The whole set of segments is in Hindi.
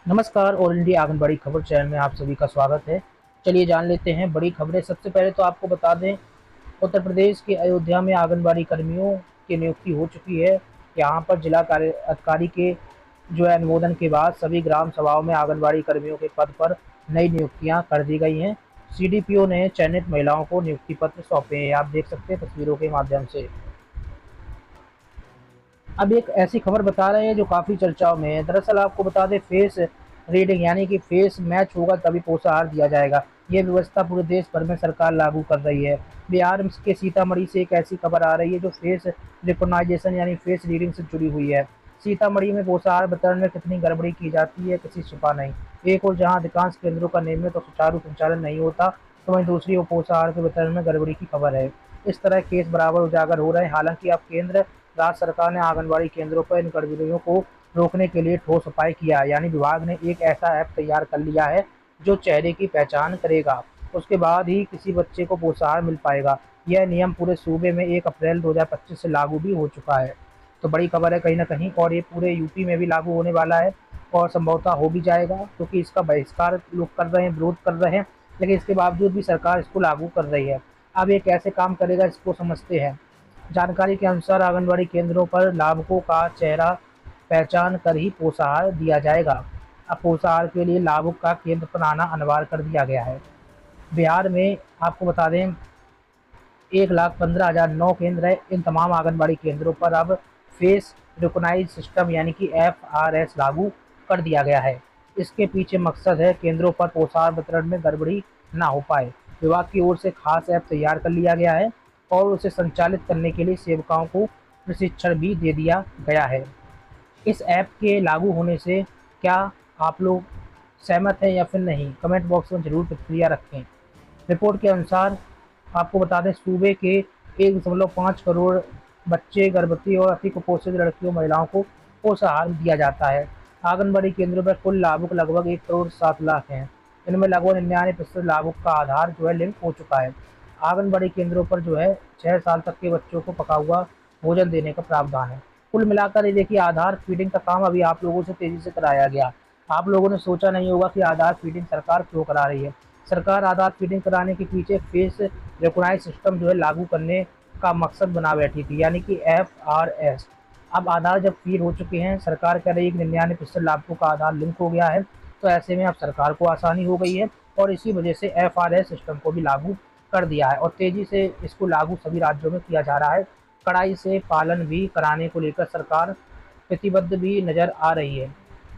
नमस्कार। ऑल इंडिया आंगनबाड़ी खबर चैनल में आप सभी का स्वागत है। चलिए जान लेते हैं बड़ी खबरें। सबसे पहले तो आपको बता दें, उत्तर प्रदेश के अयोध्या में आंगनबाड़ी कर्मियों की नियुक्ति हो चुकी है। यहाँ पर जिला कार्य अधिकारी के अनुमोदन के बाद सभी ग्राम सभाओं में आंगनबाड़ी कर्मियों के पद पर नई नियुक्तियां कर दी गई हैं। सीडीपीओ ने चयनित महिलाओं को नियुक्ति पत्र सौंपे हैं। आप देख सकते हैं तस्वीरों के माध्यम से। अब एक ऐसी खबर बता रहे हैं जो काफ़ी चर्चाओं में है। दरअसल आपको बता दें, फेस रीडिंग यानी कि फेस मैच होगा तभी पोषाहार दिया जाएगा। ये व्यवस्था पूरे देश भर में सरकार लागू कर रही है। बिहार के सीतामढ़ी से एक ऐसी खबर आ रही है जो फेस रिकॉग्नाइजेशन यानी फेस रीडिंग से जुड़ी हुई है। सीतामढ़ी में पोषाहार वितरण में कितनी गड़बड़ी की जाती है, किसी छिपा नहीं। एक और जहां अधिकांश केंद्रों का नियमित और सुचारू संचालन नहीं होता, तो वहीं दूसरी ओर पोषाहार के वितरण में गड़बड़ी की खबर है। इस तरह केस बराबर उजागर हो रहे हैं। हालांकि अब केंद्र राज्य सरकार ने आंगनबाड़ी केंद्रों पर इन गड़बड़ियों को रोकने के लिए ठोस उपाय किया है। यानी विभाग ने एक ऐसा ऐप तैयार कर लिया है जो चेहरे की पहचान करेगा। उसके बाद ही किसी बच्चे को पोषाहार मिल पाएगा। यह नियम पूरे सूबे में 1 अप्रैल 2025 से लागू भी हो चुका है। तो बड़ी खबर है कहीं ना कहीं, और ये पूरे यूपी में भी लागू होने वाला है और संभवतः हो भी जाएगा, क्योंकि इसका बहिष्कार लोग कर रहे हैं, विरोध कर रहे हैं, लेकिन इसके बावजूद भी सरकार इसको लागू कर रही है। अब ये कैसे काम करेगा इसको समझते हैं। जानकारी के अनुसार आंगनबाड़ी केंद्रों पर लाभुकों का चेहरा पहचान कर ही पोषाहार दिया जाएगा। अब पोषाहार के लिए लाभुक का केंद्र पर आना अनिवार्य कर दिया गया है। बिहार में आपको बता दें 1,15,009 केंद्र है। इन तमाम आंगनबाड़ी केंद्रों पर अब फेस रिकॉग्नाइज सिस्टम यानी कि FRS लागू कर दिया गया है। इसके पीछे मकसद है केंद्रों पर पोषाहार वितरण में गड़बड़ी ना हो पाए। विभाग की ओर से खास ऐप तैयार कर लिया गया है और उसे संचालित करने के लिए सेवकाओं को प्रशिक्षण भी दे दिया गया है। इस ऐप के लागू होने से क्या आप लोग सहमत हैं या फिर नहीं? कमेंट बॉक्स में जरूर प्रतिक्रिया रखें। रिपोर्ट के अनुसार आपको बता दें, सूबे के 1.5 करोड़ बच्चे, गर्भवती और अति कुपोषित लड़कियों महिलाओं को पोषाहार दिया जाता है। आंगनबाड़ी केंद्रों पर कुल लाभुक लगभग 1,07,00,000 हैं। इनमें लगभग 99% लाभुक का आधार लिंक हो चुका है। आंगनबाड़ी केंद्रों पर 6 साल तक के बच्चों को पका हुआ भोजन देने का प्रावधान है। कुल मिलाकर ये देखिए, आधार फीडिंग का काम अभी आप लोगों से तेजी से कराया गया। आप लोगों ने सोचा नहीं होगा कि आधार फीडिंग सरकार क्यों करा रही है। सरकार आधार फीडिंग कराने के पीछे फेस रिकॉग्नाइज सिस्टम लागू करने का मकसद बना बैठी थी, यानी कि FRS। अब आधार जब फीड हो चुके हैं, सरकार कह रही है कि 99% लाभुकों का आधार लिंक हो गया है, तो ऐसे में अब सरकार को आसानी हो गई है और इसी वजह से FRS सिस्टम को भी लागू कर दिया है और तेजी से इसको लागू सभी राज्यों में किया जा रहा है। कड़ाई से पालन भी कराने को लेकर सरकार प्रतिबद्ध भी नजर आ रही है।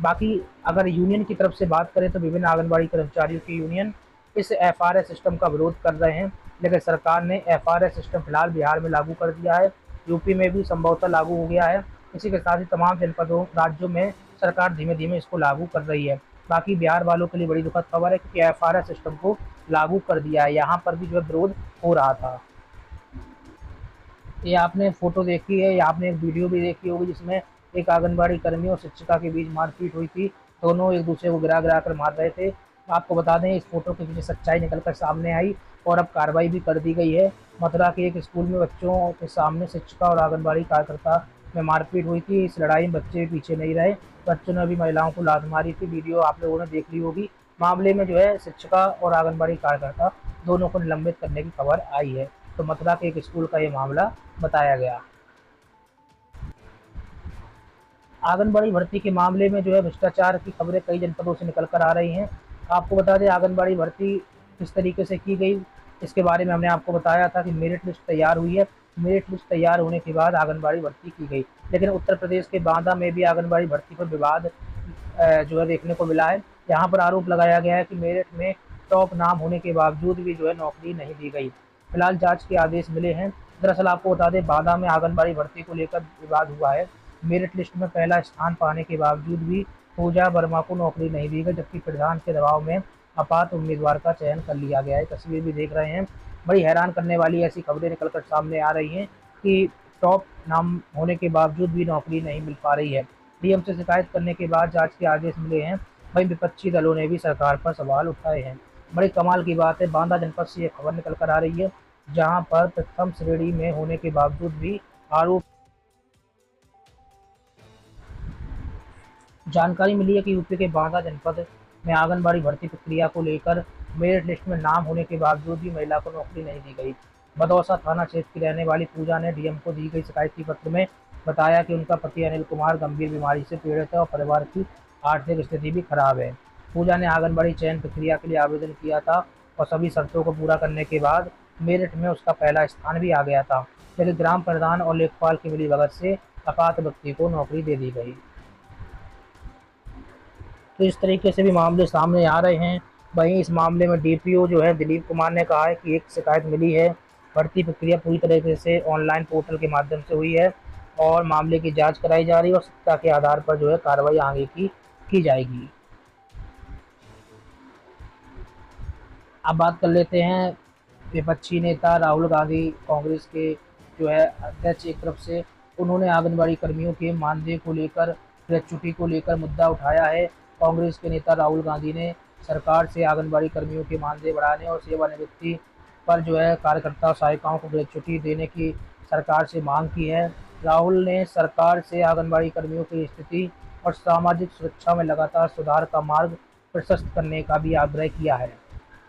बाकी अगर यूनियन की तरफ से बात करें तो विभिन्न आंगनबाड़ी कर्मचारियों की यूनियन इस FRS सिस्टम का विरोध कर रहे हैं, लेकिन सरकार ने FRS सिस्टम फिलहाल बिहार में लागू कर दिया है। यूपी में भी संभवतः लागू हो गया है। इसी के साथ ही तमाम जनपदों, राज्यों में सरकार धीमे धीमे इसको लागू कर रही है। बाकी बिहार वालों के लिए बड़ी दुखद खबर है, क्योंकि FRS सिस्टम को लागू कर दिया है। यहाँ पर भी विरोध हो रहा था। ये आपने फोटो देखी है या आपने एक वीडियो भी देखी होगी जिसमें एक आंगनबाड़ी कर्मी और शिक्षिका के बीच मारपीट हुई थी। दोनों एक दूसरे को गिरा गिरा कर मार रहे थे। आपको बता दें, इस फोटो के पीछे सच्चाई निकलकर सामने आई और अब कार्रवाई भी कर दी गई है। मथुरा के एक स्कूल में बच्चों के सामने शिक्षिका और आंगनबाड़ी कार्यकर्ता में मारपीट हुई थी। इस लड़ाई में बच्चे पीछे नहीं रहे। बच्चों ने भी महिलाओं को लात मारी थी। वीडियो आप लोगों ने देख ली होगी। मामले में शिक्षिका और आंगनबाड़ी कार्यकर्ता दोनों को निलंबित करने की खबर आई है। तो मथुरा के एक स्कूल का ये मामला बताया गया। आंगनबाड़ी भर्ती के मामले में भ्रष्टाचार की खबरें कई जनपदों से निकल कर आ रही हैं। आपको बता दें, आंगनबाड़ी भर्ती किस तरीके से की गई, इसके बारे में हमने आपको बताया था कि मेरिट लिस्ट तैयार हुई है। मेरिट लिस्ट तैयार होने के बाद आंगनबाड़ी भर्ती की गई, लेकिन उत्तर प्रदेश के बांदा में भी आंगनबाड़ी भर्ती पर विवाद देखने को मिला है। यहाँ पर आरोप लगाया गया है कि मेरिट में टॉप नाम होने के बावजूद भी नौकरी नहीं दी गई। फिलहाल जांच के आदेश मिले हैं। दरअसल आपको बता दें, बांदा में आंगनबाड़ी भर्ती को लेकर विवाद हुआ है। मेरिट लिस्ट में पहला स्थान पाने के बावजूद भी पूजा वर्मा को नौकरी नहीं दी गई, जबकि प्रधान के दबाव में अपात्र उम्मीदवार का चयन कर लिया गया है। तस्वीर भी देख रहे हैं। बड़ी हैरान करने वाली ऐसी खबरें निकलकर सामने आ रही हैं कि टॉप नाम होने के बावजूद भी नौकरी नहीं मिल पा रही है। डीएम से शिकायत करने के बाद जांच के आदेश मिले हैं। वहीं विपक्षी दलों ने भी सरकार पर सवाल उठाए हैं। बड़ी कमाल की बात है, बांदा जनपद से ये खबर निकल कर आ रही है, जहां पर प्रथम श्रेणी में होने के बावजूद भी आरोप जानकारी मिली है कि यूपी के बांदा जनपद में आंगनबाड़ी भर्ती प्रक्रिया को लेकर मेरिट लिस्ट में नाम होने के बावजूद भी महिला को नौकरी नहीं दी गई। बदौसा थाना क्षेत्र की रहने वाली पूजा ने डीएम को दी गई शिकायती पत्र में बताया कि उनका पति अनिल कुमार गंभीर बीमारी से पीड़ित है और परिवार की आर्थिक स्थिति भी खराब है। पूजा ने आंगनबाड़ी चयन प्रक्रिया के लिए आवेदन किया था और सभी शर्तों को पूरा करने के बाद मेरिट में उसका पहला स्थान भी आ गया था, लेकिन ग्राम प्रधान और लेखपाल की मिलीभगत से अपात्र व्यक्ति को नौकरी दे दी गई। तो इस तरीके से भी मामले सामने आ रहे हैं। वहीं इस मामले में डीपीओ जो है दिलीप कुमार ने कहा है कि एक शिकायत मिली है, भर्ती प्रक्रिया पूरी तरीके से ऑनलाइन पोर्टल के माध्यम से हुई है और मामले की जांच कराई जा रही है और सत्ता के आधार पर जो है कार्रवाई आगे की जाएगी। अब बात कर लेते हैं विपक्षी नेता राहुल गांधी, कांग्रेस के जो है अध्यक्ष। एक तरफ से उन्होंने आंगनबाड़ी कर्मियों के मानदेय को लेकर, ग्रेच्युटी को लेकर मुद्दा उठाया है। कांग्रेस के नेता राहुल गांधी ने सरकार से आंगनबाड़ी कर्मियों के मानदेय बढ़ाने और सेवानिवृत्ति पर जो है कार्यकर्ता सहायिकाओं को ग्रेच्युटी देने की सरकार से मांग की है। राहुल ने सरकार से आंगनबाड़ी कर्मियों की स्थिति और सामाजिक सुरक्षा में लगातार सुधार का मार्ग प्रशस्त करने का भी आग्रह किया है।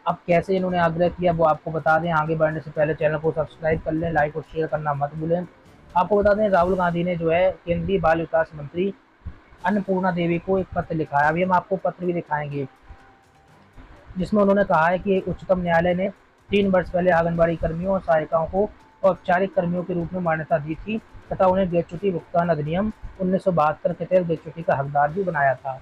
अब कैसे इन्होंने आग्रह किया वो आपको बता दें। आगे बढ़ने से पहले चैनल को सब्सक्राइब कर लें, लाइक और शेयर करना मत भूलें। आपको बता दें राहुल गांधी ने जो है केंद्रीय बाल विकास मंत्री अन्नपूर्णा देवी को एक पत्र लिखा है। अभी हम आपको पत्र भी दिखाएंगे, जिसमें उन्होंने कहा है कि उच्चतम न्यायालय ने 3 वर्ष पहले आंगनबाड़ी कर्मियों और सहायिकाओं को औपचारिक कर्मियों के रूप में मान्यता दी थी तथा उन्हें ग्रेच्युटी भुगतान अधिनियम 1972 के तहत ग्रेच्युटी का हकदार भी बनाया था।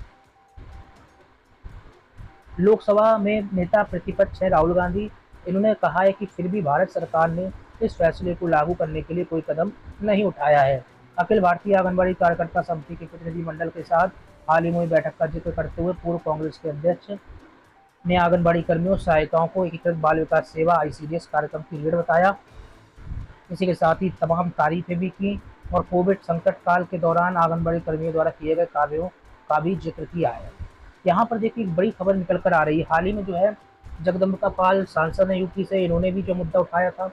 लोकसभा में नेता प्रतिपक्ष है राहुल गांधी। इन्होंने कहा है कि फिर भी भारत सरकार ने इस फैसले को लागू करने के लिए कोई कदम नहीं उठाया है। अखिल भारतीय आंगनबाड़ी कार्यकर्ता समिति के प्रतिनिधिमंडल के साथ हाल ही में हुई बैठक का जिक्र करते हुए पूर्व कांग्रेस के अध्यक्ष ने आंगनबाड़ी कर्मियों सहायिकाओं को एकीकृत बाल विकास सेवा ICDS कार्यक्रम की रीढ़ बताया। इसी के साथ ही तमाम तारीफें भी की और कोविड संकट काल के दौरान आंगनबाड़ी कर्मियों द्वारा किए गए कार्यों का भी जिक्र किया है। यहाँ पर देखिए एक बड़ी खबर निकल कर आ रही है। हाल ही में जो है जगदम्बिका पाल सांसद है यूपी से, इन्होंने भी जो मुद्दा उठाया था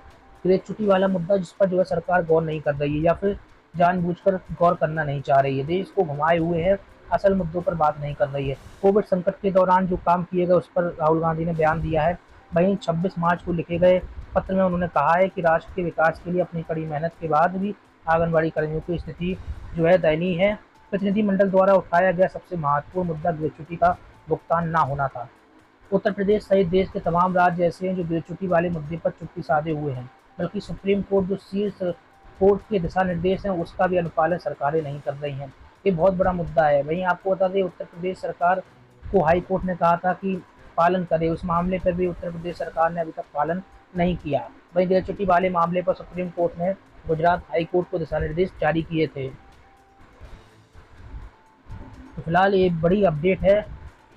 ग्रेच्युटी वाला मुद्दा, जिस पर जो है सरकार गौर नहीं कर रही है या फिर जानबूझकर गौर करना नहीं चाह रही है, देश को घुमाए हुए है, असल मुद्दों पर बात नहीं कर रही है। कोविड संकट के दौरान जो काम किए गए उस पर राहुल गांधी ने बयान दिया है। वहीं 26 मार्च को लिखे गए पत्र में उन्होंने कहा है कि राष्ट्र के विकास के लिए अपनी कड़ी मेहनत के बाद भी आंगनबाड़ी कर्मियों की स्थिति जो है दयनीय है। प्रतिनिधिमंडल द्वारा उठाया गया सबसे महत्वपूर्ण मुद्दा ग्रेच्युटी का भुगतान न होना था। उत्तर प्रदेश सहित देश के तमाम राज्य ऐसे हैं जो ग्रेच्युटी वाले मुद्दे पर चुप्पी साधे हुए हैं, बल्कि सुप्रीम कोर्ट जो शीर्ष कोर्ट के दिशा निर्देश हैं उसका भी अनुपालन सरकारें नहीं कर रही हैं। ये बहुत बड़ा मुद्दा है। वहीं आपको बता दें उत्तर प्रदेश सरकार को हाई कोर्ट ने कहा था कि पालन करे, उस मामले पर भी उत्तर प्रदेश सरकार ने अभी तक पालन नहीं किया। वहीं ग्रेच्युटी वाले मामले पर सुप्रीम कोर्ट ने गुजरात हाई कोर्ट को दिशा निर्देश जारी किए थे। तो फिलहाल ये बड़ी अपडेट है।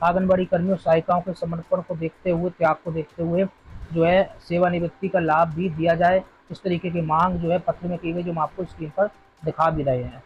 आंगनबाड़ी कर्मियों सहायिकाओं के समर्पण को देखते हुए, त्याग को देखते हुए जो है सेवानिवृत्ति का लाभ भी दिया जाए, इस तरीके की मांग जो है पत्र में की गई, जो हम आपको स्क्रीन पर दिखा भी रहे हैं।